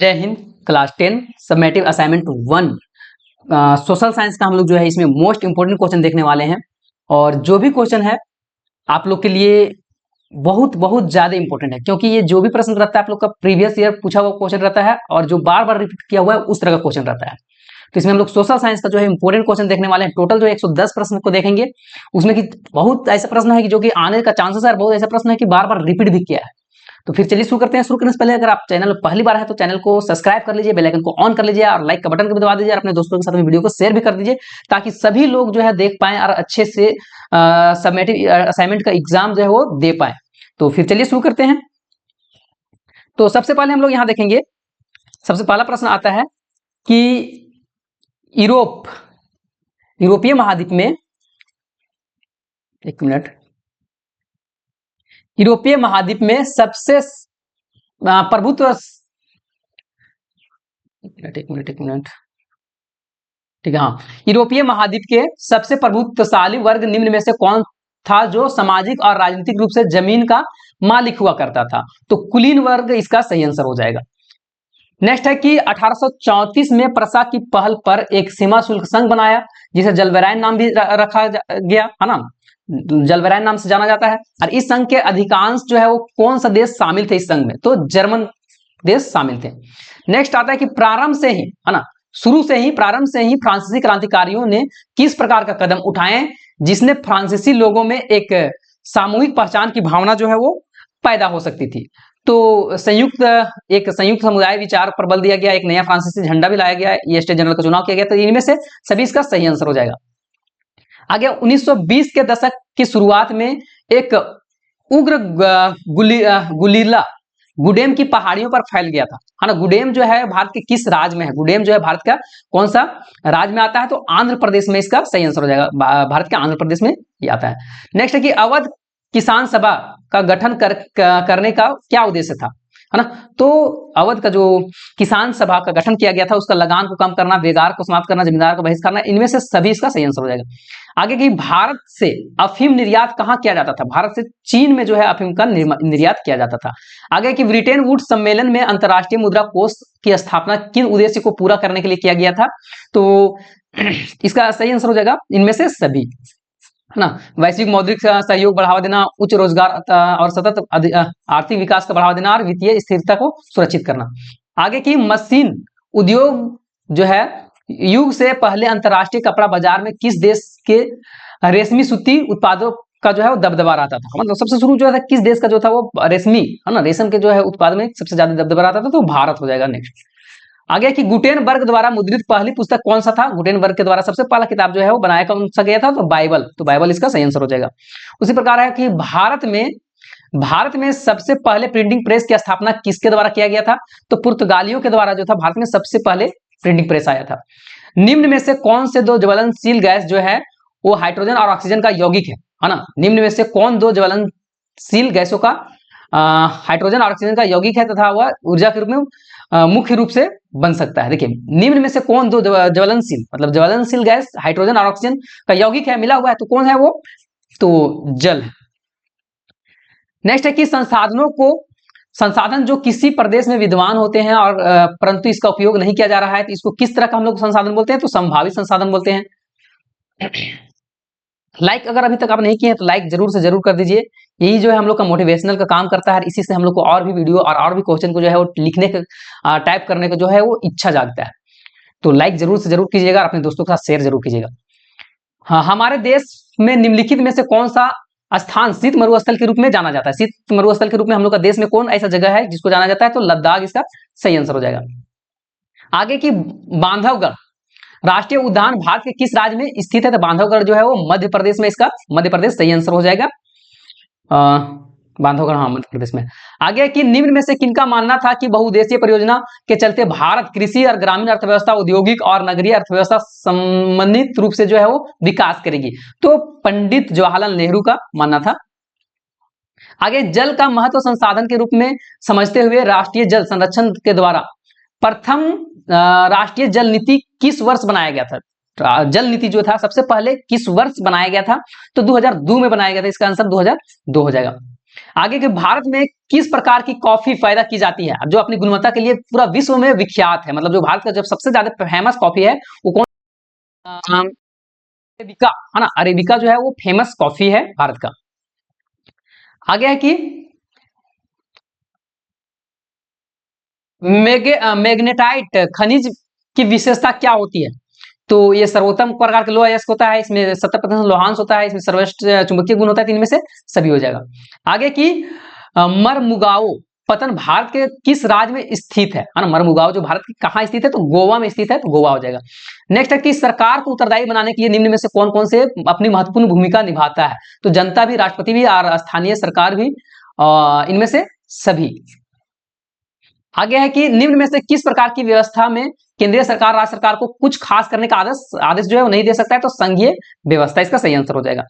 जय Hind. Class 10 summative assignment 1 social science का हम लोग जो है इसमें मोस्ट इंपोर्टेंट क्वेश्चन देखने वाले हैं। और जो भी क्वेश्चन है आप लोग के लिए बहुत बहुत ज्यादा इंपॉर्टेंट है, क्योंकि ये जो भी प्रश्न रहता है आप लोग का प्रीवियस ईयर पूछा हुआ क्वेश्चन रहता है और जो बार बार रिपीट किया हुआ है उस तरह का क्वेश्चन रहता है। तो इसमें हम लोग सोशल साइंस का जो है इंपॉर्टेंट क्वेश्चन देखने वाले हैं। टोटल जो 110 प्रश्न को देखेंगे, उसमें कि बहुत ऐसा प्रश्न है कि जो कि आने का चांसेस है, बहुत ऐसा प्रश्न है कि बार बार रिपीट भी किया है। तो फिर चलिए शुरू करते हैं। शुरू करने से पहले अगर आप चैनल पहली बार है तो चैनल को सब्सक्राइब कर लीजिए, बेल आइकन को ऑन कर लीजिए और लाइक का बटन को भी दबा दीजिए और अपने दोस्तों के साथ में वीडियो को शेयर भी कर दीजिए, ताकि सभी लोग जो है देख पाएं और अच्छे से सबमेटिव असाइनमेंट का एग्जाम जो है वो दे पाए। तो फिर चलिए शुरू करते हैं। तो सबसे पहले हम लोग यहाँ देखेंगे, सबसे पहला प्रश्न आता है कि यूरोपीय महाद्वीप में, एक मिनट, यूरोपीय महाद्वीप में सबसे प्रभुत्व, एक मिनट, ठीक है, हाँ, यूरोपीय महाद्वीप के सबसे प्रभुत्वशाली वर्ग निम्न में से कौन था जो सामाजिक और राजनीतिक रूप से जमीन का मालिक हुआ करता था? तो कुलीन वर्ग इसका सही आंसर हो जाएगा। नेक्स्ट है कि 1834 में प्रशा की पहल पर एक सीमा शुल्क संघ बनाया, जिसे जलवेरायन नाम भी रखा गया है ना, जलवेरायन नाम से जाना जाता है। और इस संघ के अधिकांश जो है वो कौन सा देश शामिल थे इस संघ में? तो जर्मन देश शामिल थे। नेक्स्ट आता है कि प्रारंभ से ही, है ना, प्रारंभ से ही फ्रांसीसी क्रांतिकारियों ने किस प्रकार का कदम उठाए जिसने फ्रांसीसी लोगों में एक सामूहिक पहचान की भावना जो है वो पैदा हो सकती थी? तो एक संयुक्त समुदाय विचार पर बल दिया गया, एक नया फ्रांसीसी झंडा भी लाया गया, ये स्टेट जनरल का चुनाव किया गया। तो इनमें से सभी इसका सही आंसर हो जाएगा। आगे 1920 के दशक की शुरुआत में एक उग्र गुलीला गुडेम की पहाड़ियों पर फैल गया था, है ना। गुडेम जो है भारत के किस राज्य में है? गुडेम जो है भारत का कौन सा राज्य में आता है? तो आंध्र प्रदेश में इसका सही आंसर हो जाएगा। भारत के आंध्र प्रदेश में ये आता है। नेक्स्ट है कि अवध किसान सभा का गठन करने का क्या उद्देश्य था, है ना। तो अवध का जो किसान सभा का गठन किया गया था, उसका लगान को कम करना, बेगार को समाप्त करना, जमींदार को बहिष्कार करना, इनमें से सभी इसका सही आंसर हो जाएगा। आगे की भारत से अफीम निर्यात कहाँ किया जाता था? भारत से चीन में जो है अफीम का निर्यात किया जाता था। आगे की ब्रिटेन वुड्स सम्मेलन में अंतरराष्ट्रीय मुद्रा कोष की स्थापना किन उद्देश्य को पूरा करने के लिए किया गया था? तो इसका सही आंसर हो जाएगा इनमें से सभी, है ना। वैश्विक मौद्रिक सहयोग बढ़ावा देना, उच्च रोजगार और सतत आर्थिक विकास का बढ़ावा देना और वित्तीय स्थिरता को सुरक्षित करना। आगे की मशीन उद्योग जो है युग से पहले अंतरराष्ट्रीय कपड़ा बाजार में किस देश के रेशमी सूती उत्पादों का जो है वो दबदबा रहता था? मतलब सबसे शुरू जो है किस देश का जो था वो रेशमी, है ना, रेशम के जो है उत्पाद में सबसे ज्यादा दबदबा रहता था, तो भारत हो जाएगा। नेक्स्ट आगे कि गुटेनबर्ग द्वारा मुद्रित पहली पुस्तक कौन सा था? गुटेनबर्ग के द्वारा सबसे पहला किताब जो है वो बनाया कौन सा गया था? तो बाइबल। तो बाइबल इसका सही आंसर हो जाएगा। उसी प्रकार है कि भारत में सबसे पहले प्रिंटिंग प्रेस की स्थापना किसके द्वारा किया गया था? तो पुर्तगालियों के द्वारा जो था भारत में सबसे पहले प्रिंटिंग प्रेस आया था। निम्न में से कौन से दो ज्वलनशील गैस जो है वो हाइड्रोजन और ऑक्सीजन का यौगिक है ना। निम्न में से कौन दो ज्वलनशील गैसों का हाइड्रोजन और ऑक्सीजन का यौगिक है तथा वह ऊर्जा के रूप में मुख्य रूप से बन सकता है? देखिए, निम्न में से कौन दो ज्वलनशील, मतलब ज्वलनशील गैस हाइड्रोजन और ऑक्सीजन का यौगिक है, मिला हुआ है, तो कौन है वो? तो जल है। नेक्स्ट है कि संसाधन जो किसी प्रदेश में विद्यमान होते हैं और परंतु इसका उपयोग नहीं किया जा रहा है, तो इसको किस तरह का हम लोग संसाधन बोलते हैं? तो संभावित संसाधन बोलते हैं। लाइक अगर अभी तक आप नहीं किए हैं तो लाइक जरूर से जरूर कर दीजिए। यही जो है हम लोग का मोटिवेशनल का काम करता है, इसी से हम लोग को और भी वीडियो और भी क्वेश्चन को जो है वो लिखने का टाइप करने का जो है वो इच्छा जागता है। तो लाइक जरूर से जरूर कीजिएगा और अपने दोस्तों के साथ शेयर जरूर कीजिएगा। हाँ, हमारे देश में निम्नलिखित में से कौन सा स्थान शीत मरुस्थल के रूप में जाना जाता है? शीत मरुस्थल के रूप में हम लोग का देश में कौन ऐसा जगह है जिसको जाना जाता है? तो लद्दाख इसका सही आंसर हो जाएगा। आगे की बांधवगढ़ राष्ट्रीय उद्यान भारत के किस राज्य में स्थित है? तो बांधवगढ़ जो है वो मध्य प्रदेश में, इसका मध्य प्रदेश सही आंसर हो जाएगा। बांधवगढ़, हाँ, मध्य प्रदेश में। आगे कि निम्न में से किनका मानना था कि बहुउद्देशीय परियोजना के चलते भारत कृषि और ग्रामीण अर्थव्यवस्था, औद्योगिक और नगरीय अर्थव्यवस्था समन्वित रूप से जो है वो विकास करेगी? तो पंडित जवाहरलाल नेहरू का मानना था। आगे जल का महत्व संसाधन के रूप में समझते हुए राष्ट्रीय जल संरक्षण के द्वारा प्रथम राष्ट्रीय जल नीति किस वर्ष बनाया गया था? जल नीति जो था सबसे पहले किस वर्ष बनाया गया था? तो 2002 में बनाया गया था। इसका आंसर 2002 हो जाएगा। आगे के भारत में किस प्रकार की कॉफी पैदा की जाती है जो अपनी गुणवत्ता के लिए पूरा विश्व में विख्यात है, मतलब जो भारत का जब सबसे ज्यादा फेमस कॉफी है वो कौन? अरेबिका, है ना, अरेबिका जो है वो फेमस कॉफी है भारत का। आगे है कि मैग्नेटाइट खनिज की विशेषता क्या होती है? तो ये सर्वोत्तम प्रकार का लोहा अयस्क होता है, इसमें 70% लोहांश होता है, इसमें सर्वश्रेष्ठ चुंबकीय गुण होता है, तो इनमें से सभी हो जाएगा। आगे की मरमुगाओ पतन भारत के किस राज्य में स्थित है ना, मरमुगाओ जो भारत की कहाँ स्थित है, तो गोवा में स्थित है, तो गोवा हो जाएगा। नेक्स्ट है कि सरकार को उत्तरदायी बनाने के लिए निम्न में से कौन कौन से अपनी महत्वपूर्ण भूमिका निभाता है? तो जनता भी, राष्ट्रपति भी और स्थानीय सरकार भी, इनमें से सभी। आगे है कि निम्न में से किस प्रकार की व्यवस्था में केंद्रीय सरकार राज्य सरकार को कुछ खास करने का आदेश जो है वो नहीं दे सकता है? तो संघीय व्यवस्था इसका सही आंसर हो जाएगा।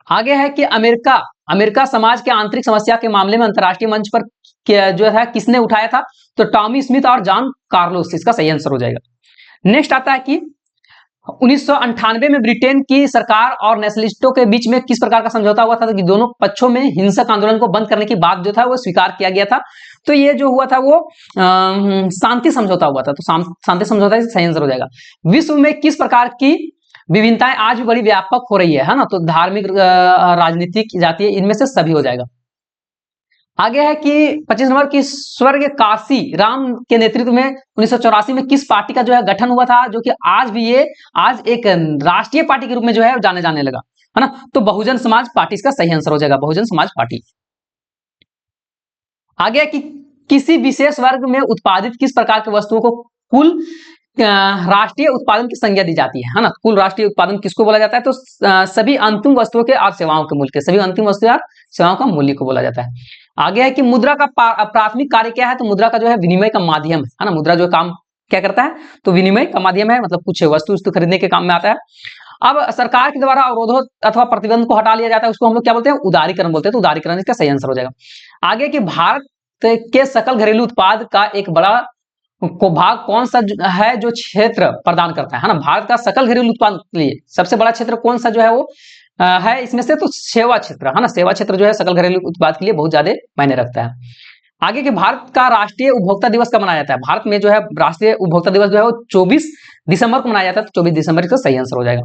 आगे है कि अमेरिका समाज के आंतरिक समस्या के मामले में अंतरराष्ट्रीय मंच पर जो है किसने उठाया था? तो टॉमी स्मिथ और जॉन कार्लोस, इसका सही आंसर हो जाएगा। नेक्स्ट आता है कि 1998 में ब्रिटेन की सरकार और नेशनलिस्टों के बीच में किस प्रकार का समझौता हुआ था? तो कि दोनों पक्षों में हिंसक आंदोलन को बंद करने की बात जो था वो स्वीकार किया गया था। तो ये जो हुआ था वो शांति समझौता हुआ था, तो शांति समझौता सही आंसर हो जाएगा। विश्व में किस प्रकार की विभिन्नताएं आज भी बड़ी व्यापक हो रही है ना, तो धार्मिक, राजनीतिक, जातीय, इनमें से सभी हो जाएगा। आगे है कि 25 नंबर की स्वर्ग काशी राम के नेतृत्व में 1984 में किस पार्टी का जो है गठन हुआ था, जो कि आज भी ये आज एक राष्ट्रीय पार्टी के रूप में जो है जाने जाने लगा, है ना, तो बहुजन समाज पार्टी इसका सही आंसर हो जाएगा, बहुजन समाज पार्टी। आगे है कि किसी विशेष वर्ग में उत्पादित किस प्रकार की वस्तुओं को कुल राष्ट्रीय उत्पादन की संज्ञा दी जाती है ना, कुल राष्ट्रीय उत्पादन किसको बोला जाता है? तो सभी अंतिम वस्तुओं के और सेवाओं के मूल्य के, सभी अंतिम वस्तुओं और सेवाओं का मूल्य को बोला जाता है। आगे है कि मुद्रा का प्राथमिक कार्य क्या है? तो मुद्रा का जो है विनिमय का माध्यम है ना, मुद्रा जो काम क्या करता है? तो विनिमय का माध्यम है, मतलब कुछ वस्तु खरीदने के काम में आता है। अब सरकार के द्वारा अवरोधों अथवा प्रतिबंध को हटा लिया जाता है, उसको हम लोग क्या बोलते हैं? उदारीकरण बोलते हैं, तो उदारीकरण इसका सही आंसर हो जाएगा। आगे कि भारत के सकल घरेलू उत्पाद का एक बड़ा को भाग कौन सा है जो क्षेत्र प्रदान करता है ना, भारत का सकल घरेलू उत्पाद के लिए सबसे बड़ा क्षेत्र कौन सा जो है वो है इसमें से? तो सेवा क्षेत्र, है ना, सेवा क्षेत्र जो है सकल घरेलू उत्पाद के लिए बहुत ज्यादा मायने रखता है। आगे के भारत का राष्ट्रीय उपभोक्ता दिवस कब मनाया जाता है? भारत में जो है राष्ट्रीय उपभोक्ता दिवस जो है वो 24 दिसंबर को मनाया जाता है, तो 24 दिसंबर इसका सही आंसर हो जाएगा।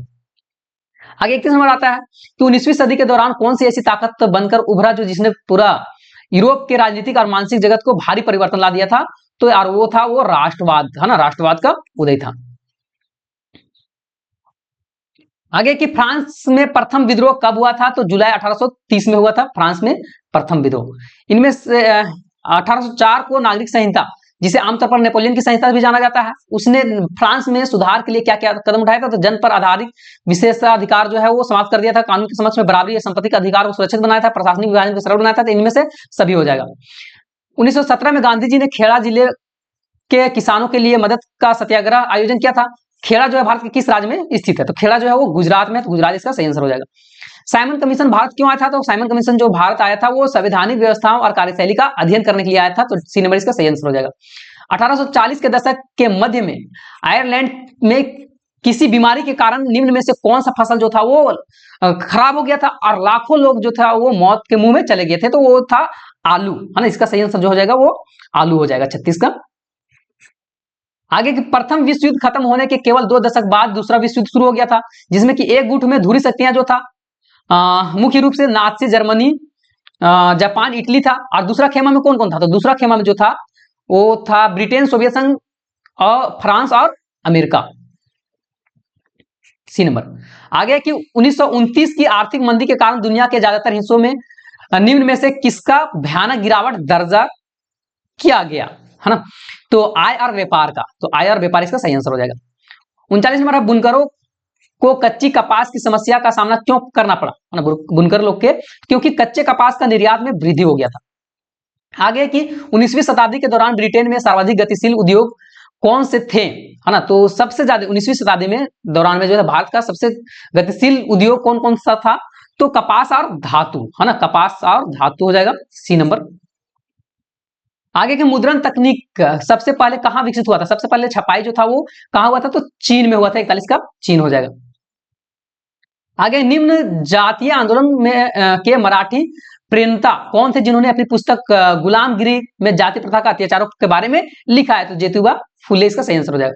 आगे 31 नंबर आता है कि 19वीं सदी के दौरान कौन सी ऐसी ताकत बनकर उभरा जो जिसने पूरा यूरोप के राजनीतिक और मानसिक जगत को भारी परिवर्तन ला दिया था? तो यार वो था वो राष्ट्रवाद, है ना, राष्ट्रवाद का उदय था। आगे कि फ्रांस में प्रथम विद्रोह कब हुआ था? तो जुलाई 1830 में हुआ था फ्रांस में प्रथम विद्रोह। इनमें से 1804 को नागरिक संहिता, जिसे आमतौर पर नेपोलियन की संहिता भी जाना जाता है, उसने फ्रांस में सुधार के लिए क्या क्या कदम उठाया था? तो जन पर आधारित विशेषाधिकार जो है वो समाप्त कर दिया था, कानून के समक्ष में बराबरी या संपत्ति का अधिकार को सुरक्षित बनाया था, प्रशासनिक विभाजन को सरल बनाया था, तो इनमें से सभी हो जाएगा। 1917 में गांधी जी ने खेड़ा जिले के किसानों के लिए मदद का सत्याग्रह आयोजन किया था। खेड़ा जो है भारत के किस राज्य में स्थित है? तो खेड़ा जो है वो गुजरात में, तो गुजरात इसका सही आंसर हो जाएगा। साइमन कमीशन भारत क्यों आया था? तो साइमन कमीशन जो भारत आया था वो संवैधानिक व्यवस्थाओं और कार्यशैली का अध्ययन करने के लिए आया था, तो सी नंबर इसका सही आंसर हो जाएगा। 1840 के दशक के मध्य में आयरलैंड में किसी बीमारी के कारण निम्न में से कौन सा फसल जो था वो खराब हो गया था और लाखों लोग जो था वो मौत के मुंह में चले गए थे? तो वो था आलू, है ना, इसका सही आंसर जो हो जाएगा वो आलू हो जाएगा 36 का। आगे की प्रथम विश्व युद्ध खत्म होने के केवल 2 दशक बाद दूसरा विश्व युद्ध शुरू हो गया था, जिसमें कि एक गुट में धुरी शक्तियां जो था मुख्य रूप से नाजी जर्मनी, जापान, इटली था, और दूसरा खेमा में कौन कौन था? तो दूसरा खेमा में जो था वो था ब्रिटेन, सोवियत संघ और फ्रांस और अमेरिका, सी नंबर। आगे कि 1929 की आर्थिक मंदी के कारण दुनिया के ज्यादातर हिस्सों में निम्न में से किसका भयानक गिरावट दर्जा किया गया, है ना, तो आय और व्यापार का, तो आय और व्यापार इसका सही आंसर हो जाएगा। 39 नंबर है बुनकरों को कच्ची कपास की समस्या का सामना क्यों करना पड़ा, है ना, बुनकर लोग के, क्योंकि कच्चे कपास का निर्यात में वृद्धि हो गया था। आगे कि 19वीं शताब्दी के दौरान ब्रिटेन में सर्वाधिक गतिशील उद्योग कौन से थे, है ना, तो सबसे ज्यादा 19वीं शताब्दी में दौरान में जो है भारत का सबसे गतिशील उद्योग कौन कौन सा था? तो कपास और धातु, है ना, कपास और धातु हो जाएगा, सी नंबर। आगे के मुद्रण तकनीक सबसे पहले कहां विकसित हुआ था? सबसे पहले छपाई जो था वो कहां हुआ था? तो चीन में हुआ था, 41 का चीन हो जाएगा। आगे, निम्न जातीय आंदोलन में के मराठी प्रेरणता कौन थे जिन्होंने अपनी पुस्तक गुलामगिरी में जाति प्रथा का अत्याचारों के बारे में लिखा है? तो ज्योतिबा फुले इसका सही आंसर हो जाएगा।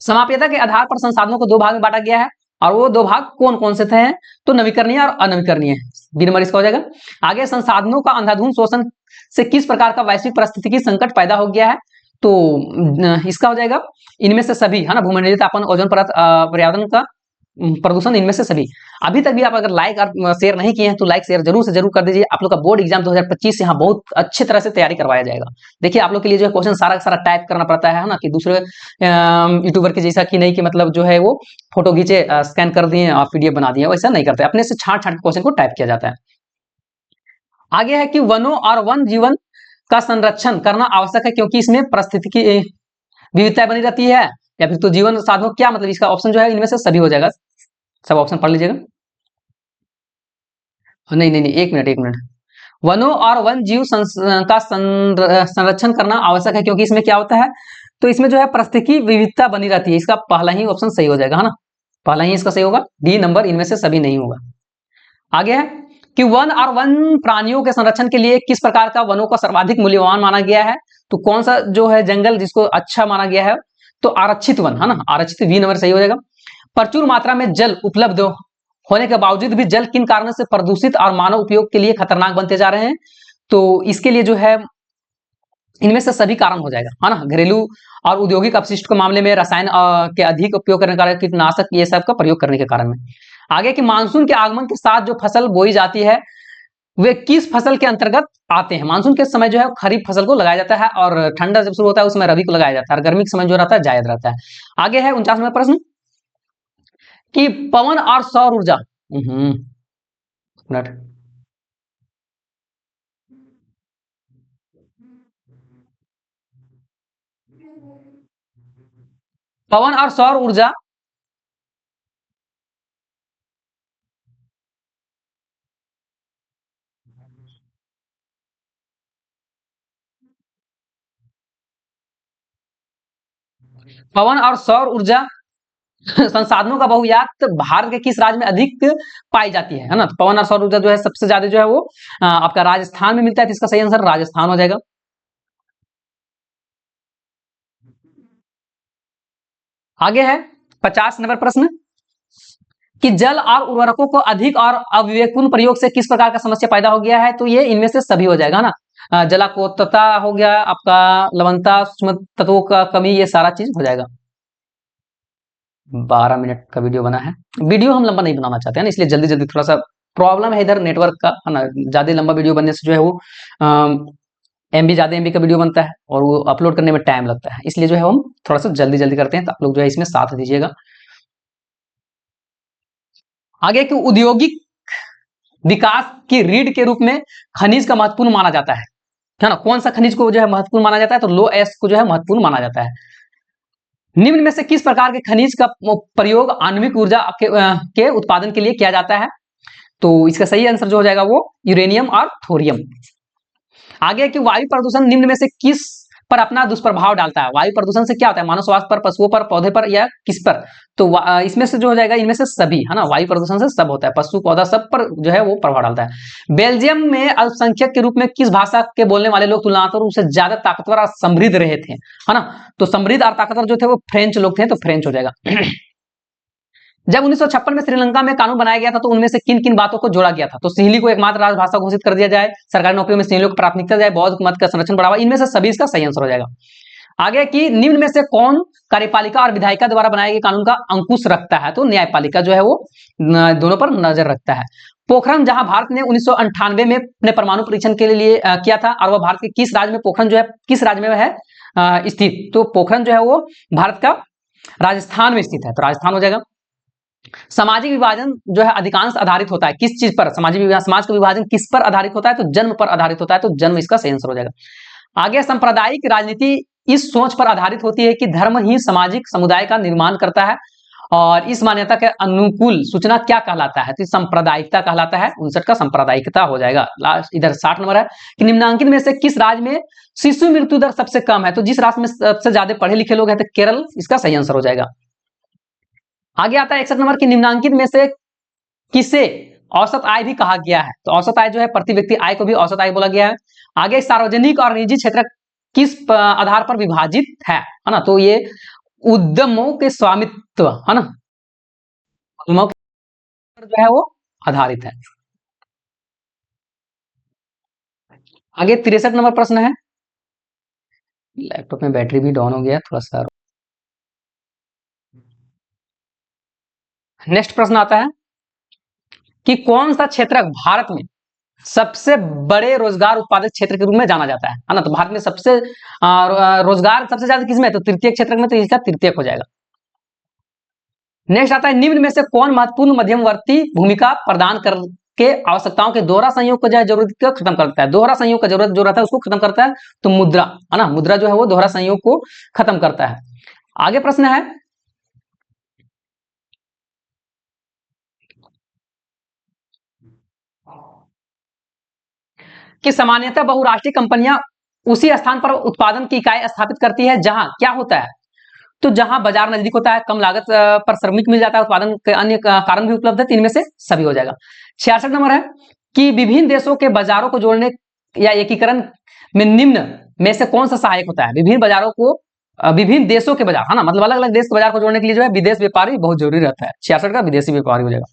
समाप्यता के आधार पर संसाधनों को दो भाग में बांटा गया है, और वो दो भाग कौन कौन से थे? तो नवीकरणीय और अनवीकरणीय। बी नंबर इसका हो जाएगा। आगे, संसाधनों का अंधाधुंध शोषण से किस प्रकार का वैश्विक परिस्थितिकी संकट पैदा हो गया है? तो इसका हो जाएगा इनमें से सभी, है ना, भूमंडलीय तापमान, ओजोन परत, पर्यावरण का प्रदूषण, इनमें से सभी। अभी तक भी आप अगर लाइक और शेयर नहीं किए हैं तो लाइक शेयर जरूर से जरूर कर दीजिए। आप लोग का बोर्ड एग्जाम 2025 यहाँ बहुत अच्छे तरह से तैयारी करवाया जाएगा। देखिए, आप लोग के लिए जो है क्वेश्चन सारा का सारा टाइप करना पड़ता है ना, कि दूसरे यूट्यूबर के जैसा कि नहीं कि मतलब जो है वो फोटो खींचे, स्कैन कर दिए और पीडीएफ बना दिए, वैसा नहीं करते, अपने से छांट छांट क्वेश्चन को टाइप किया जाता है। आगे है कि वनों और वन जीवन का संरक्षण करना आवश्यक है क्योंकि इसमें पारिस्थितिकी विविधता बनी रहती है, या फिर तो जीवन साधनों, क्या मतलब इसका ऑप्शन जो है इनमें से सभी हो जाएगा। सब ऑप्शन पढ़ लीजिएगा। नहीं नहीं नहीं, एक मिनट। वनों और वन जीव का संरक्षण करना आवश्यक है क्योंकि इसमें क्या होता है? तो इसमें जो है पारिस्थितिकी विविधता बनी रहती है। इसका पहला ही ऑप्शन सही हो जाएगा, है ना, पहला ही इसका सही होगा। डी नंबर इनमें से सभी नहीं होगा। आगे है कि वन और वन प्राणियों के संरक्षण के लिए किस प्रकार का वनों का सर्वाधिक मूल्यवान माना गया है? तो कौन सा जो है जंगल जिसको अच्छा माना गया है? तो आरक्षित वन, है ना, आरक्षित, बी नंबर सही हो जाएगा। प्रचुर मात्रा में जल उपलब्ध होने के बावजूद भी जल किन कारणों से प्रदूषित और मानव उपयोग के लिए खतरनाक बनते जा रहे हैं? तो इसके लिए जो है इनमें से सभी कारण हो जाएगा, है ना। घरेलू और औद्योगिक अपशिष्ट के मामले में रसायन के अधिक उपयोग करने के कारण, कीटनाशक ये सब का प्रयोग करने के कारण में। आगे कि मानसून के आगमन के साथ जो फसल बोई जाती है वे किस फसल के अंतर्गत आते हैं? मानसून के समय जो है खरीफ फसल को लगाया जाता है, और ठंडा जब शुरू होता है उसमें रबी को लगाया जाता है, और गर्मी के समय जो रहता है जायद रहता है। आगे है 49वां प्रश्न कि पवन और सौर ऊर्जा, मिनट, पवन और सौर ऊर्जा पवन और सौर ऊर्जा संसाधनों का बहुयात भारत के किस राज्य में अधिक पाई जाती है ना? तो पवन और सौर ऊर्जा जो है सबसे ज्यादा जो है वो आपका राजस्थान में मिलता है, तो इसका सही आंसर राजस्थान हो जाएगा। आगे है 50 नंबर प्रश्न कि जल और उर्वरकों को अधिक और अविवेकपूर्ण प्रयोग से किस प्रकार का समस्या पैदा हो गया है? तो ये इनमें से सभी हो जाएगा ना, जलाकोतता हो गया आपका, लवणता, सूक्ष्म तत्वों का कमी, ये सारा चीज हो जाएगा। 12 मिनट का वीडियो बना है। वीडियो हम लंबा नहीं बनाना चाहते हैं ना, इसलिए जल्दी जल्दी, थोड़ा सा प्रॉब्लम है इधर नेटवर्क का, है ना, ज्यादा लंबा वीडियो बनने से जो है वो एमबी, ज्यादा एमबी का वीडियो बनता है और वो अपलोड करने में टाइम लगता है, इसलिए जो है हम थोड़ा सा जल्दी जल्दी करते हैं, तो आप लोग जो है इसमें साथ दीजिएगा। आगे कि औद्योगिक विकास की रीढ़ के रूप में खनिज का महत्वपूर्ण माना जाता है ना, कौन सा खनिज को जो है महत्वपूर्ण माना जाता है? तो लो एस को जो है महत्वपूर्ण माना जाता है। निम्न में से किस प्रकार के खनिज का प्रयोग आणविक ऊर्जा के उत्पादन के लिए किया जाता है? तो इसका सही आंसर जो हो जाएगा वो यूरेनियम और थोरियम। आगे कि वायु प्रदूषण निम्न में से किस पर अपना दुष्प्रभाव डालता है? वायु प्रदूषण से क्या होता है? मानव स्वास्थ्य पर, पशुओं पर, पौधे पर, या किस पर? तो इसमें से जो हो जाएगा इनमें से सभी, है ना, वायु प्रदूषण से सब होता है, पशु पौधा सब पर जो है वो प्रभाव डालता है। बेल्जियम में अल्पसंख्यक के रूप में किस भाषा के बोलने वाले लोग तुलनात्मक रूप से ज्यादा ताकतवर और समृद्ध रहे थे, है ना? तो समृद्ध और ताकतवर जो थे वो फ्रेंच लोग थे, तो फ्रेंच हो जाएगा। जब 1956 में श्रीलंका में कानून बनाया गया था तो उनमें से किन किन बातों को जोड़ा गया था? तो सिंहली को एकमात्र राजभाषा घोषित कर दिया जाए, सरकारी नौकरियों में सिंहलियों को प्राथमिकता जाए, बौद्ध मत का संरक्षण बढ़ावा, इनमें से सभी इसका सही आंसर हो जाएगा। आगे कि निम्न में से कौन कार्यपालिका और विधायिका द्वारा बनाए गए कानून का अंकुश रखता है? तो न्यायपालिका जो है वो दोनों पर नजर रखता है। पोखरण, जहां भारत ने 1998 में अपने परमाणु परीक्षण के लिए किया था, और वह भारत के किस राज्य में, पोखरण जो है किस राज्य में है स्थित? तो पोखरण जो है वो भारत का राजस्थान में स्थित है, तो राजस्थान हो जाएगा। सामाजिक विभाजन जो है अधिकांश आधारित होता है किस चीज पर? समाज का विभाजन किस पर आधारित होता है? तो जन्म पर आधारित होता है, तो जन्म इसका सही आंसर हो जाएगा। आगे सांप्रदायिक राजनीति इस सोच पर आधारित होती है कि धर्म ही सामाजिक समुदाय का निर्माण करता है, और इस मान्यता के अनुकूल सूचना क्या कहलाता है? तो सांप्रदायिकता कहलाता है। 59 का सांप्रदायिकता हो जाएगा। लास्ट इधर 60 नंबर है कि निम्नांकित में से किस राज्य में शिशु मृत्यु दर सबसे कम है? तो जिस राज्य में सबसे ज्यादा पढ़े लिखे लोग हैं तो केरल इसका सही आंसर हो जाएगा। आगे आता है 61 नंबर की निम्नांकित में से किसे औसत आय भी कहा गया है? तो औसत आय जो है प्रति व्यक्ति आय को भी औसत आय बोला गया है। आगे सार्वजनिक और निजी क्षेत्र किस आधार पर विभाजित है ना? तो ये उद्यमों के स्वामित्व है ना, उद्यमों के पर जो है वो आधारित है। आगे 63 नंबर प्रश्न है। लैपटॉप में बैटरी भी डाउन हो गया थोड़ा सा। नेक्स्ट प्रश्न आता है कि कौन सा क्षेत्र भारत में सबसे बड़े रोजगार उत्पादक क्षेत्र के रूप में जाना जाता है ना? तो भारत में सबसे रोजगार सबसे ज्यादा किसमें है? तो तृतीय क्षेत्र में, तो इसका तृतीयक हो जाएगा। नेक्स्ट आता है निम्न में से कौन महत्वपूर्ण मध्यमवर्ती भूमिका प्रदान करके आवश्यकताओं के दोहरा संयोग को जो है जरूरत को खत्म करता है? दोहरा संयोग का जरूरत जो रहता है उसको खत्म करता है, तो मुद्रा है ना, मुद्रा जो है वो दोहरा संयोग को खत्म करता है। आगे प्रश्न है कि सामान्यतः बहुराष्ट्रीय कंपनियां उसी स्थान पर उत्पादन की इकाई स्थापित करती है जहां क्या होता है? तो जहां बाजार नजदीक होता है, कम लागत पर श्रमिक मिल जाता है, उत्पादन के अन्य कारण भी उपलब्ध है, तो इनमें से सभी हो जाएगा। 66 नंबर है कि विभिन्न देशों के बाजारों को जोड़ने या एकीकरण में निम्न में से कौन सा सहायक होता है? विभिन्न बाजारों को विभिन्न देशों के बाजार है ना, मतलब अलग अलग देश के बाजार को जोड़ने के लिए जो है विदेश व्यापारी बहुत जरूरी रहता है। 66 का विदेशी व्यापारी हो जाएगा।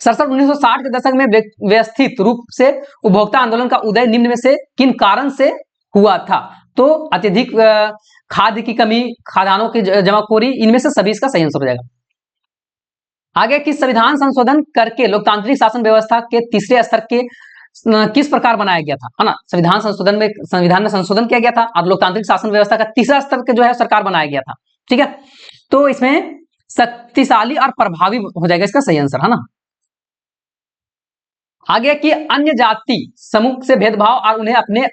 1960 के दशक में व्यवस्थित रूप से उपभोक्ता आंदोलन का उदय निम्न में से किन कारण से हुआ था? तो अत्यधिक खाद्य की कमी, खाद्यान्नों की जमाखोरी, इनमें से सभी इसका सही आंसर हो जाएगा। आगे कि संविधान संशोधन करके लोकतांत्रिक शासन व्यवस्था के तीसरे स्तर के किस प्रकार बनाया गया था? है ना, संविधान में संशोधन किया गया था और लोकतांत्रिक शासन व्यवस्था का तीसरा स्तर के जो है सरकार बनाया गया था। ठीक है, तो इसमें शक्तिशाली और प्रभावी हो जाएगा इसका सही आंसर, है ना। आगे कि अन्य जाति समूह से भेदभाव और उन्हें अपने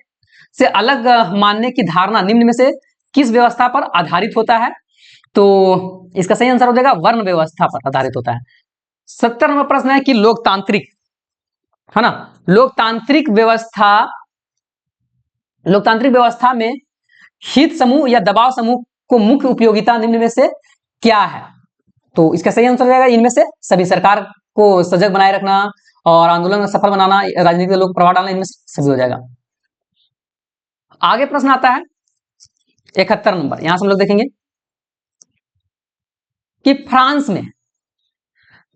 से अलग मानने की धारणा निम्न में से किस व्यवस्था पर आधारित होता है? तो इसका सही आंसर हो जाएगा वर्ण व्यवस्था पर आधारित होता है। 70 नंबर प्रश्न है कि लोकतांत्रिक, है ना, लोकतांत्रिक व्यवस्था में हित समूह या दबाव समूह को मुख्य उपयोगिता निम्न में से क्या है? तो इसका सही आंसर हो जाएगा इनमें से सभी। सरकार को सजग बनाए रखना और आंदोलन में सफल बनाना, राजनीति में लोग प्रभाव डालना, इनमें सभी हो जाएगा। आगे प्रश्न आता है 71 नंबर, यहां से हम लोग देखेंगे कि फ्रांस में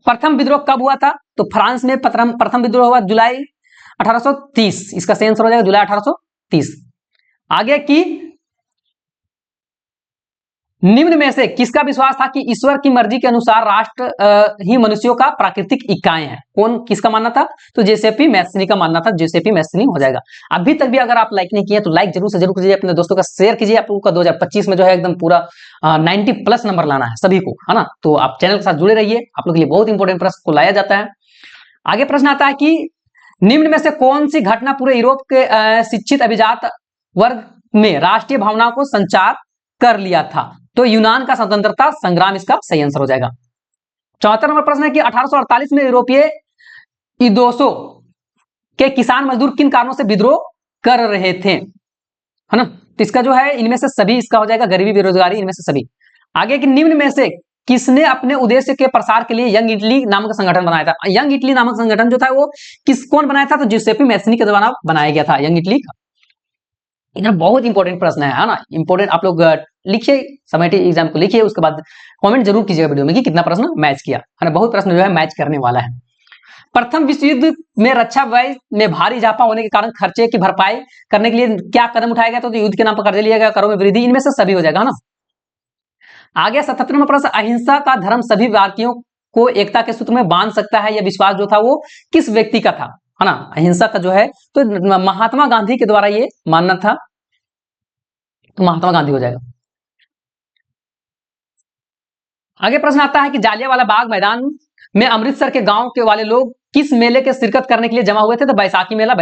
प्रथम विद्रोह कब हुआ था? तो फ्रांस में प्रथम विद्रोह हुआ जुलाई 1830, इसका सही आंसर हो जाएगा जुलाई 1830। आगे की निम्न में से किसका विश्वास था कि ईश्वर की मर्जी के अनुसार राष्ट्र ही मनुष्यों का प्राकृतिक इकाई है? कौन, किसका मानना था? तो जेसेपी मैथ्सनी का मानना था, जेसेपी मैथ्सनी हो जाएगा। अभी तक भी अगर आप लाइक नहीं किए तो लाइक जरूर से जरूर कीजिए, अपने दोस्तों का शेयर कीजिए। आप लोगों का 2025 में जो है एकदम पूरा 90+ नंबर लाना है सभी को, है ना। तो आप चैनल के साथ जुड़े रहिए, आप लोग के लिए बहुत इंपॉर्टेंट प्रश्न को लाया जाता है। आगे प्रश्न आता है कि निम्न में से कौन सी घटना पूरे यूरोप के शिक्षित अभिजात वर्ग में राष्ट्रीय भावनाओं को संचार कर लिया था? तो यूनान का स्वतंत्रता संग्राम इसका सही आंसर हो जाएगा। 74 नंबर प्रश्न है कि 1848 में यूरोपीय इदोसो के किसान मजदूर किन कारणों से विद्रोह कर रहे थे? है ना, तो इसका जो है इनमें से सभी इसका हो जाएगा, गरीबी, बेरोजगारी, इनमें से सभी। आगे कि निम्न में से किसने अपने उद्देश्य के प्रसार के लिए यंग इटली नामक संगठन बनाया था? यंग इटली नामक संगठन जो था वो कौन बनाया था? तो जिसेपी मैथ्सनी के द्वारा बनाया गया था यंग इटली का। इधर बहुत इंपॉर्टेंट प्रश्न है ना, इंपॉर्टेंट। आप लोग लिखिए, समेटिव एग्जाम को लिखिए, उसके बाद कमेंट जरूर कीजिएगा वीडियो में कि कितना प्रश्न मैच किया, है ना। बहुत प्रश्न जो है मैच करने वाला है। प्रथम विश्व युद्ध में रक्षा व्यय में भारी इजाफा होने के कारण खर्चे की भरपाई करने के लिए क्या कदम उठाया गया? तो युद्ध के नाम पर कर्ज लिया गया, करों में वृद्धि, इनमें से सभी हो जाएगा, है ना। आगे 77 नंबर प्रश्न, अहिंसा का धर्म सभी भारतीयों को एकता के सूत्र में बांध सकता है, यह विश्वास जो था वो किस व्यक्ति का था? है ना, अहिंसा का जो है तो महात्मा गांधी के द्वारा ये मानना था, तो महात्मा गांधी हो जाएगा। आगे प्रश्न आता है कि जालियांवाला बाग मैदान में अमृतसर के गांव के वाले लोग किस मेले के शिरकत करने के लिए जमा हुए थे? तो बैसाखी मेला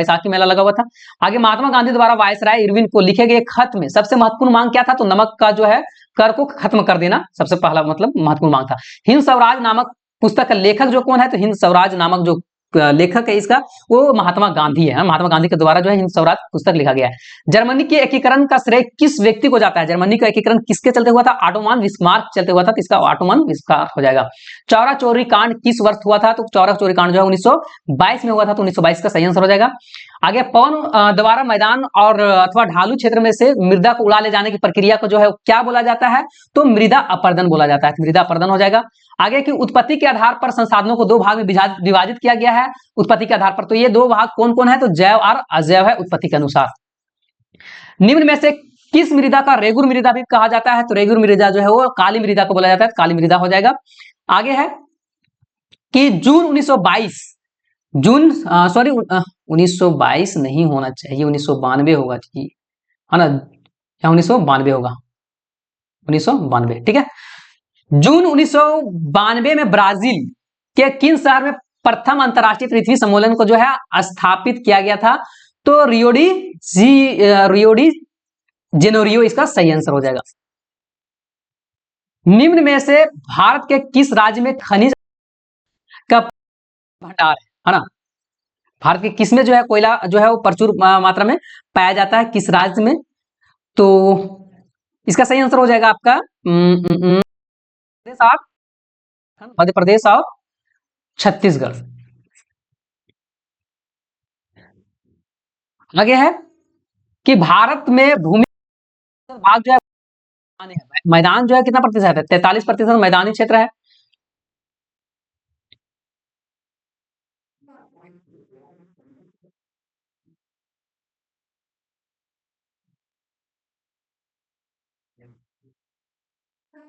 लगा हुआ था। आगे महात्मा गांधी द्वारा वायसराय इरविन को लिखे गए खत में सबसे महत्वपूर्ण मांग क्या था? तो नमक का जो है कर को खत्म कर देना सबसे पहला मतलब महत्वपूर्ण मांग था। हिंद स्वराज नामक पुस्तक का लेखक जो कौन है? तो हिंद स्वराज नामक जो लेखक है इसका, वो महात्मा गांधी है। महात्मा गांधी के द्वारा जो है हिंद स्वराज पुस्तक लिखा गया है। जर्मनी के एकीकरण का श्रेय किस व्यक्ति को जाता है? जर्मनी का एकीकरण किसके चलते हुआ था? ऑटोमान बिस्मार्क चलते हुआ था, तो इसका ऑटोमान बिस्मार्क हो जाएगा। चौरा चौरी कांड किस वर्ष हुआ था? तो चौरा चौरी कांड जो है 1922 में हुआ था, तो 1922 का सही आंसर हो जाएगा। आगे, पवन द्वारा मैदान और अथवा ढालू क्षेत्र में से मृदा को उड़ा ले जाने की प्रक्रिया को जो है क्या बोला जाता है? तो मृदा अपरदन बोला जाता है, मृदा अपरदन हो जाएगा। आगे की उत्पत्ति के आधार पर संसाधनों को दो भाग में विभाजित किया गया है उत्पत्ति के आधार पर, तो ये दो भाग कौन कौन है? तो जैव और अजैव है उत्पत्ति के अनुसार। निम्न में से किस मृदा का रेगुर मृदा भी कहा जाता है? तो रेगुर मृदा जो है वो काली मृदा को बोला जाता है, काली मृदा हो जाएगा। आगे है कि जून 1922 नहीं होना चाहिए, 1992 होगा चाहिए, है ना, या 1992 होगा, 1992, ठीक है। जून 1992 में ब्राजील के किन शहर में प्रथम अंतरराष्ट्रीय पृथ्वी सम्मेलन को जो है स्थापित किया गया था? तो रियो डी जेनेरियो इसका सही आंसर हो जाएगा। निम्न में से भारत के किस राज्य में खनिज का भंडार है ना? भारत के किस में जो है कोयला जो है वो प्रचुर मात्रा में पाया जाता है, किस राज्य में? तो इसका सही आंसर हो जाएगा आपका मध्य प्रदेश और छत्तीसगढ़। आगे है कि भारत में भूमि भाग जो है मैदान जो है कितना प्रतिशत है? 43% मैदानी क्षेत्र है।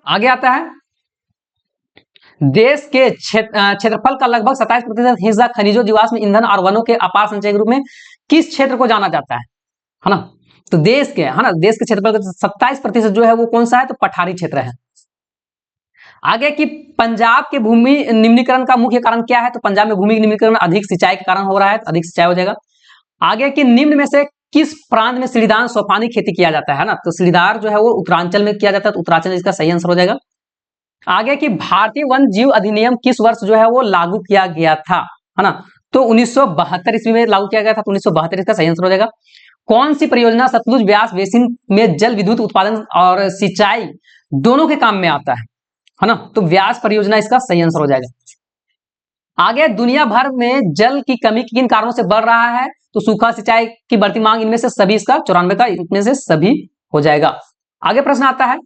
आगे आता है, देश के क्षेत्रफल का लगभग 27% हिस्सा खनिजों, जीवाश्म ईंधन और वनों के अपार संचय के रूप में किस क्षेत्र को जाना जाता है ना? तो देश के, है ना, देश के क्षेत्रफल का 27% जो है वो कौन सा है? तो पठारी क्षेत्र है। आगे कि पंजाब के भूमि निम्नीकरण का मुख्य कारण क्या है? तो पंजाब में भूमि निम्नीकरण अधिक सिंचाई के कारण हो रहा है, अधिक सिंचाई हो जाएगा। आगे कि निम्न में से किस प्रांत में सीढ़ीदार सोपानी खेती किया जाता है ना? तो सीढ़ीदार जो है वो उत्तरांचल में किया जाता है, तो उत्तरांचल इसका सही आंसर हो जाएगा। आगे कि भारतीय वन जीव अधिनियम किस वर्ष जो है वो लागू किया गया था, है ना? तो 1972 ईस्वी में लागू किया गया था, तो 1972 इसका सही आंसर हो जाएगा। कौन सी परियोजना सतलुज व्यास बेसिन में जल विद्युत उत्पादन और सिंचाई दोनों के काम में आता है ना? तो व्यास परियोजना इसका सही आंसर हो जाएगा। आगे, दुनिया भर में जल की कमी किन कारणों से बढ़ रहा है? तो सूखा, सिंचाई की बढ़ती मांग, इनमें से सभी, इसका 94 का इनमें से सभी हो जाएगा। आगे प्रश्न आता है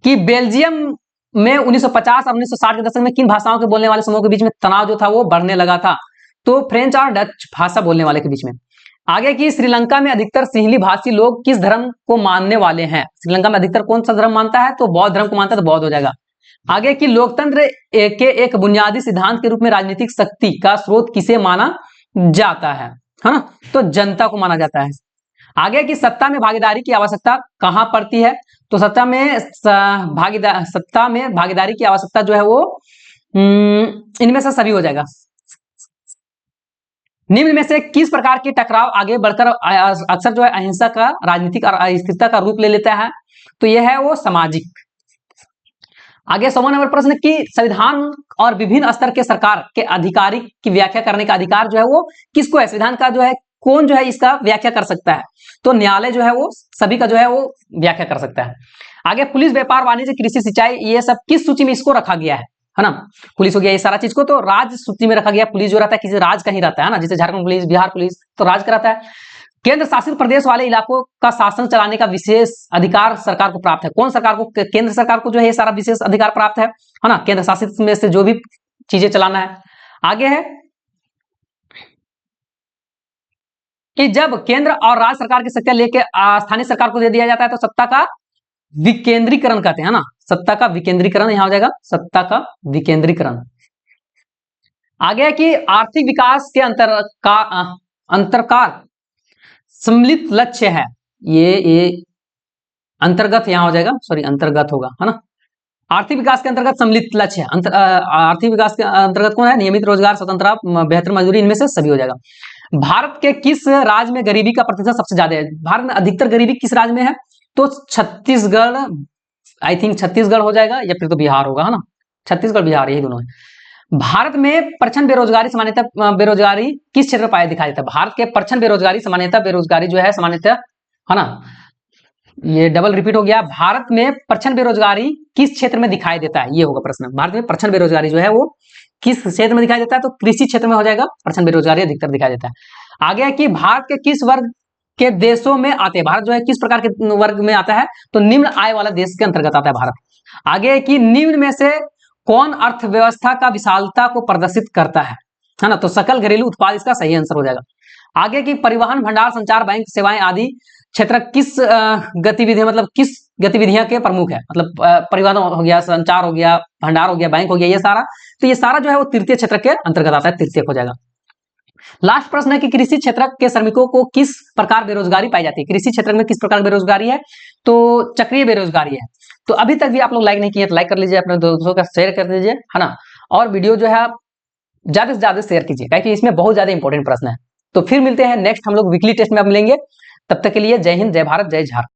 कि बेल्जियम में 1950 और 1960 के दशक में किन भाषाओं के बोलने वाले समूहों के बीच में तनाव जो था वो बढ़ने लगा था? तो फ्रेंच और डच भाषा बोलने वाले के बीच में। आगे की श्रीलंका में अधिकतर सिंहली भाषी लोग किस धर्म को मानने वाले हैं? श्रीलंका में अधिकतर कौन सा धर्म मानता है? तो बौद्ध धर्म को मानता है, तो बौद्ध हो जाएगा। आगे की लोकतंत्र के एक बुनियादी सिद्धांत के रूप में राजनीतिक शक्ति का स्रोत किसे माना जाता है ना? तो जनता को माना जाता है। आगे की सत्ता में भागीदारी की आवश्यकता कहां पड़ती है? तो सत्ता में भागीदारी की आवश्यकता जो है वो इनमें से सभी हो जाएगा। निम्न में से किस प्रकार के टकराव आगे बढ़कर अक्सर जो है अहिंसा का, राजनीतिक और अस्थिरता का रूप ले लेता है? तो यह है वो सामाजिक। आगे 100वां नंबर प्रश्न की संविधान और विभिन्न स्तर के सरकार के अधिकारी की व्याख्या करने का अधिकार जो है वो किसको है? संविधान का जो है कौन जो है इसका व्याख्या कर सकता है? तो न्यायालय जो है वो सभी का जो है वो व्याख्या कर सकता है। आगे, पुलिस, व्यापार, वाणिज्य, कृषि, सिंचाई, ये सब किस सूची में इसको रखा गया है ना? पुलिस हो गया, ये सारा चीज को तो राज्य सूची में रखा गया। पुलिस जो रहता है किसी राज्य का ही रहता है ना, जैसे झारखंड पुलिस, बिहार पुलिस तो राज्य का रहता है। केंद्र शासित प्रदेश वाले इलाकों का शासन चलाने का विशेष अधिकार सरकार को प्राप्त है। कौन सरकार को? केंद्र सरकार को जो है ये सारा विशेष अधिकार प्राप्त है ना? केंद्र शासित में से जो भी चीजें चलाना है। आगे है कि जब केंद्र और राज्य सरकार की शक्तियां लेके स्थानीय सरकार को दे दिया जाता है तो सत्ता का विकेंद्रीकरण कहते हैं ना? सत्ता का विकेंद्रीकरण यहां हो जाएगा, सत्ता का विकेंद्रीकरण। आगे है कि आर्थिक विकास के अंतर्गत सम्मिलित लक्ष्य है, ये अंतर्गत यहां हो जाएगा, सॉरी अंतर्गत होगा, है ना? आर्थिक विकास के अंतर्गत सम्मिलित लक्ष्य है। आर्थिक विकास के अंतर्गत कौन है? नियमित रोजगार, स्वतंत्रता, बेहतर मजदूरी, इनमें से सभी हो जाएगा। भारत के किस राज्य में गरीबी का प्रतिशत सबसे ज्यादा है? भारत में अधिकतर गरीबी किस राज्य में है? तो छत्तीसगढ़, आई थिंक छत्तीसगढ़ हो जाएगा या फिर तो बिहार होगा, है ना? छत्तीसगढ़, बिहार, यही दोनों है। भारत में प्रछन्न बेरोजगारी सामान्यतः बेरोजगारी किस क्षेत्र में पाया दिखाई देता है? भारत के प्रछन्न बेरोजगारी सामान्यतः बेरोजगारी जो है सामान्यतः, है ना, ये डबल रिपीट हो गया। भारत में प्रछन्न बेरोजगारी किस क्षेत्र में दिखाई देता है? ये होगा प्रश्न। भारत में प्रछन्न बेरोजगारी जो है वो किस क्षेत्र में दिखाई देता है? तो कृषि क्षेत्र में हो जाएगा। प्रछन्न बेरोजगारी अधिकतर दिखाई देता है। आगे है कि भारत के किस वर्ग के देशों में आते हैं? भारत जो है किस प्रकार के वर्ग में आता है? तो निम्न आय वाला देश के अंतर्गत आता है भारत। आगे है कि निम्न में से कौन अर्थव्यवस्था का विशालता को प्रदर्शित करता है ना? तो सकल घरेलू उत्पाद इसका सही आंसर हो जाएगा। आगे की परिवहन, भंडार, संचार, बैंक सेवाएं आदि क्षेत्र किस गतिविधि, मतलब किस गतिविधियां के प्रमुख है? मतलब परिवहन हो गया, संचार हो गया, भंडार हो गया, बैंक हो गया, ये सारा, तो ये सारा जो है वो तृतीय क्षेत्र के अंतर्गत आता है, तृतीय हो जाएगा। लास्ट प्रश्न है कि कृषि क्षेत्र के श्रमिकों को किस प्रकार बेरोजगारी पाई जाती है? कृषि क्षेत्र में किस प्रकार बेरोजगारी है? तो चक्रीय बेरोजगारी है। तो अभी तक भी आप लोग लाइक नहीं किए तो लाइक कर लीजिए, अपने दोस्तों का शेयर कर दीजिए, है ना, और वीडियो जो है आप ज्यादा से ज्यादा शेयर कीजिए, क्योंकि इसमें बहुत ज्यादा इंपॉर्टेंट प्रश्न है। तो फिर मिलते हैं नेक्स्ट, हम लोग वीकली टेस्ट में अब मिलेंगे। तब तक के लिए जय हिंद, जय भारत, जय झारखंड।